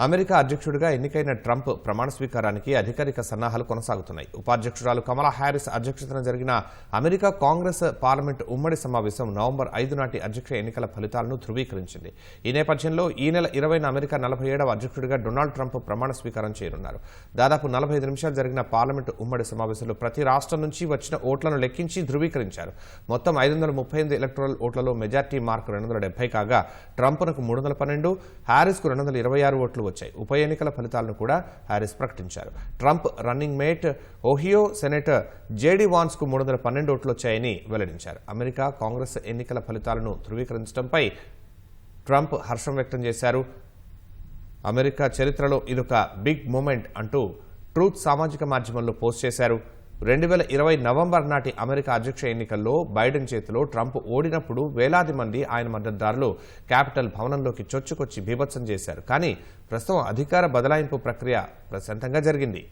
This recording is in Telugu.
అమెరికా అధ్యక్షుడిగా ఎన్నికైన ట్రంప్ ప్రమాణ స్వీకారానికి అధికారిక సన్నాహాలు కొనసాగుతున్నాయి. ఉపాధ్యక్షురాలు కమలా హ్యారిస్ అధ్యక్షతన జరిగిన అమెరికా కాంగ్రెస్ పార్లమెంట్ ఉమ్మడి సమావేశం నవంబర్ 5 నాటి అధ్యక్ష ఎన్నికల ఫలితాలను ధృవీకరించింది. ఈ నేపథ్యంలో ఈ నెల 20న అమెరికా 47వ అధ్యక్షుడిగా డొనాల్డ్ ట్రంప్ ప్రమాణ స్వీకారం చేయనున్నారు. దాదాపు 45 నిమిషాలు జరిగిన పార్లమెంట్ ఉమ్మడి సమావేశంలో ప్రతి రాష్ట్రం నుంచి వచ్చిన ఓట్లను లెక్కించి ధృవీకరించారు. మొత్తం 538 ఎలక్టోరల్ ఓట్లలో మెజార్టీ మార్క్ 270 కాగా ట్రంప్కు 312, హ్యారిస్కు 226 ఓట్లు వచ్చాయి. ఉప ఎన్నికల ఫలితాలను కూడా హ్యారిస్ ప్రకటించారు. Trump running mate Ohio senator JD వాన్స్కు 312 ఓట్లు వచ్చాయని వెల్లడించారు. అమెరికా కాంగ్రెస్ ఎన్నికల ఫలితాలను ధృవీకరించడంపై ట్రంప్ హర్షం వ్యక్తం చేశారు. అమెరికా చరిత్రలో ఇదొక బిగ్ మూమెంట్ అంటూ ట్రూత్ సామాజిక మాధ్యమంలో పోస్ట్ చేశారు. 2020 నవంబర్ నాటి అమెరికా అధ్యక్ష ఎన్నికల్లో బైడెన్ చేతిలో ట్రంప్ ఓడినప్పుడు వేలాది మంది ఆయన మద్దతుదారులు క్యాపిటల్ భవనంలోకి చొచ్చుకొచ్చి బీభత్సం చేశారు. కానీ ప్రస్తుతం అధికార బదలాయింపు ప్రక్రియ ప్రశాంతంగా జరిగింది.